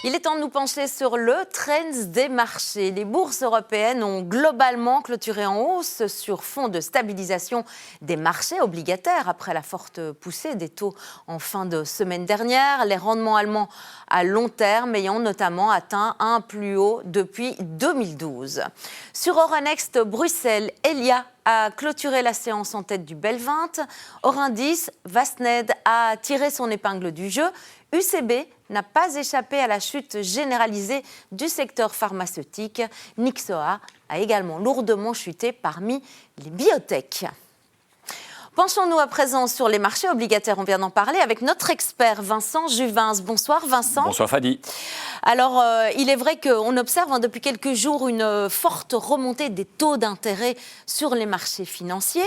Il est temps de nous pencher sur le trend des marchés. Les bourses européennes ont globalement clôturé en hausse sur fond de stabilisation des marchés obligataires après la forte poussée des taux en fin de semaine dernière. Les rendements allemands à long terme ayant notamment atteint un plus haut depuis 2012. Sur Euronext Bruxelles, Elia a clôturé la séance en tête du BEL 20. Hors indice, Vastned a tiré son épingle du jeu. UCB n'a pas échappé à la chute généralisée du secteur pharmaceutique. Nyxoah a également lourdement chuté parmi les biotech. Penchons-nous à présent sur les marchés obligataires, on vient d'en parler, avec notre expert Vincent Juvins. Bonsoir Vincent. Bonsoir Fadi. Alors, il est vrai qu'on observe depuis quelques jours une forte remontée des taux d'intérêt sur les marchés financiers.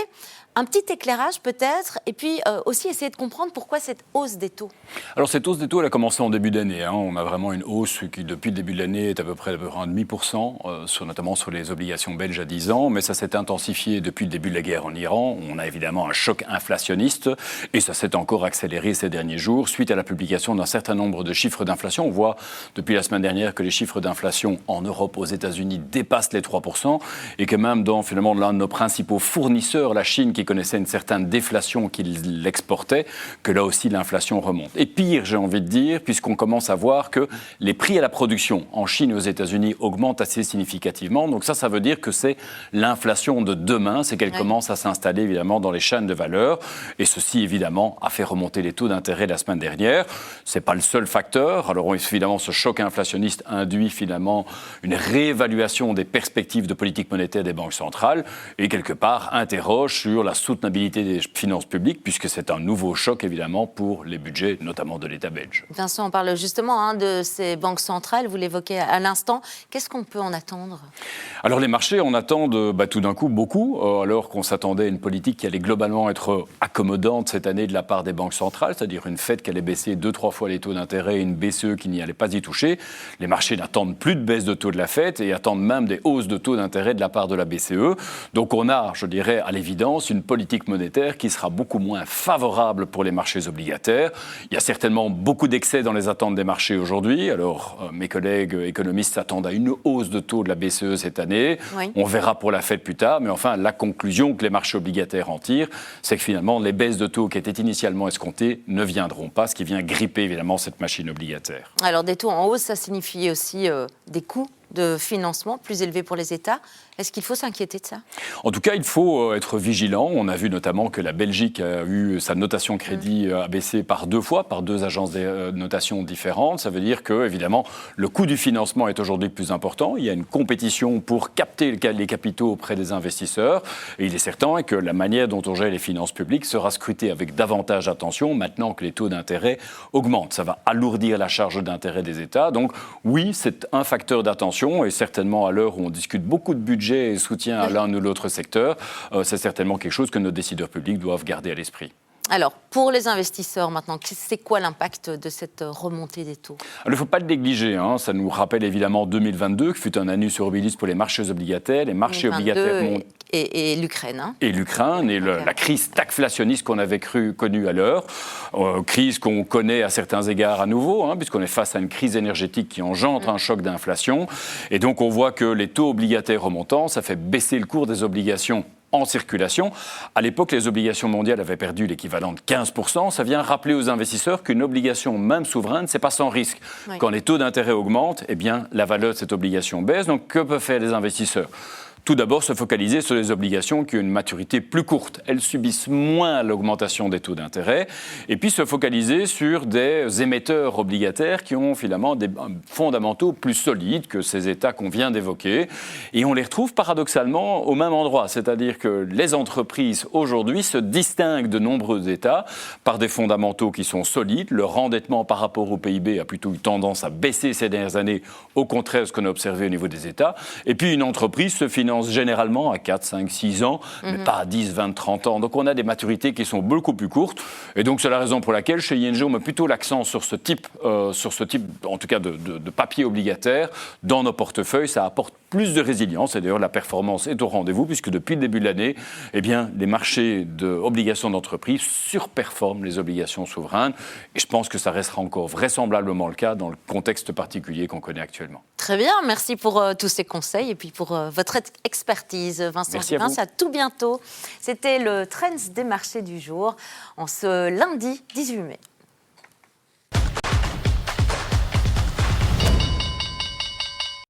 Un petit éclairage peut-être, et puis aussi essayer de comprendre pourquoi cette hausse des taux. Alors cette hausse des taux, elle a commencé en début d'année. On a vraiment une hausse qui, depuis le début de l'année, est à peu près 1,5%, notamment sur les obligations belges à 10 ans. Mais ça s'est intensifié depuis le début de la guerre en Iran. On a évidemment un choc inflationniste, et ça s'est encore accéléré ces derniers jours, suite à la publication d'un certain nombre de chiffres d'inflation. On voit depuis la semaine dernière que les chiffres d'inflation en Europe, aux États-Unis, dépassent les 3%, et que même dans finalement l'un de nos principaux fournisseurs, la Chine, qui connaissait une certaine déflation qu'il exportait, que là aussi l'inflation remonte. Et pire, j'ai envie de dire, puisqu'on commence à voir que les prix à la production en Chine et aux États-Unis augmentent assez significativement. Donc ça veut dire que c'est l'inflation de demain, c'est qu'elle commence à s'installer évidemment dans les chaînes de valeur. Et ceci évidemment a fait remonter les taux d'intérêt la semaine dernière. C'est pas le seul facteur. Alors évidemment, ce choc inflationniste induit finalement une réévaluation des perspectives de politique monétaire des banques centrales et quelque part interroge sur la soutenabilité des finances publiques, puisque c'est un nouveau choc, évidemment, pour les budgets, notamment de l'État belge. Vincent, on parle justement de ces banques centrales, vous l'évoquez à l'instant. Qu'est-ce qu'on peut en attendre ? Alors, les marchés en attendent tout d'un coup beaucoup, alors qu'on s'attendait à une politique qui allait globalement être accommodante cette année de la part des banques centrales, c'est-à-dire une Fed qui allait baisser 2-3 fois les taux d'intérêt et une BCE qui n'y allait pas y toucher. Les marchés n'attendent plus de baisse de taux de la Fed et attendent même des hausses de taux d'intérêt de la part de la BCE. Donc, on a, je dirais, à l'évidence, une politique monétaire qui sera beaucoup moins favorable pour les marchés obligataires. Il y a certainement beaucoup d'excès dans les attentes des marchés aujourd'hui. Alors, mes collègues économistes s'attendent à une hausse de taux de la BCE cette année. Oui. On verra pour la Fed plus tard. Mais enfin, la conclusion que les marchés obligataires en tirent, c'est que finalement, les baisses de taux qui étaient initialement escomptées ne viendront pas, ce qui vient gripper évidemment cette machine obligataire. Alors, des taux en hausse, ça signifie aussi des coûts de financement plus élevés pour les États. Est-ce qu'il faut s'inquiéter de ça ? En tout cas, il faut être vigilant. On a vu notamment que la Belgique a eu sa notation crédit abaissée par 2 fois, par 2 agences de notation différentes. Ça veut dire que, évidemment, le coût du financement est aujourd'hui plus important. Il y a une compétition pour capter les capitaux auprès des investisseurs. Et il est certain que la manière dont on gère les finances publiques sera scrutée avec davantage d'attention maintenant que les taux d'intérêt augmentent. Ça va alourdir la charge d'intérêt des États. Donc, oui, c'est un facteur d'attention. Et certainement, à l'heure où on discute beaucoup de budget et soutien à l'un ou l'autre secteur, c'est certainement quelque chose que nos décideurs publics doivent garder à l'esprit. Alors, pour les investisseurs maintenant, c'est quoi l'impact de cette remontée des taux ? Alors, il ne faut pas le négliger. Ça nous rappelle évidemment 2022, qui fut un annus horribilis pour les marchés obligataires. Les marchés obligataires et l'Ukraine. Et l'Ukraine, et la crise stagflationniste qu'on avait connue à l'heure. Crise qu'on connaît à certains égards à nouveau, puisqu'on est face à une crise énergétique qui engendre un choc d'inflation. Et donc, on voit que les taux obligataires remontants, ça fait baisser le cours des obligations en circulation. À l'époque, les obligations mondiales avaient perdu l'équivalent de 15%. Ça vient rappeler aux investisseurs qu'une obligation, même souveraine, c'est pas sans risque. Oui. Quand les taux d'intérêt augmentent, eh bien, la valeur de cette obligation baisse. Donc, que peuvent faire les investisseurs ? Tout d'abord, se focaliser sur les obligations qui ont une maturité plus courte. Elles subissent moins l'augmentation des taux d'intérêt. Et puis, se focaliser sur des émetteurs obligataires qui ont finalement des fondamentaux plus solides que ces États qu'on vient d'évoquer. Et on les retrouve paradoxalement au même endroit. C'est-à-dire que les entreprises, aujourd'hui, se distinguent de nombreux États par des fondamentaux qui sont solides. Leur endettement par rapport au PIB a plutôt eu tendance à baisser ces dernières années, au contraire de ce qu'on a observé au niveau des États. Et puis, une entreprise se finance refinancent généralement à 4, 5, 6 ans, mais pas à 10, 20, 30 ans. Donc on a des maturités qui sont beaucoup plus courtes. Et donc c'est la raison pour laquelle chez ING, on met plutôt l'accent sur ce type, en tout cas de papier obligataire dans nos portefeuilles. Ça apporte plus de résilience. Et d'ailleurs, la performance est au rendez-vous, puisque depuis le début de l'année, eh bien, les marchés d'obligations d'entreprise surperforment les obligations souveraines. Et je pense que ça restera encore vraisemblablement le cas dans le contexte particulier qu'on connaît actuellement. Très bien, merci pour tous ces conseils et puis pour votre expertise. Vincent Givens, à tout bientôt. C'était le Trends des marchés du jour en ce lundi 18 mai.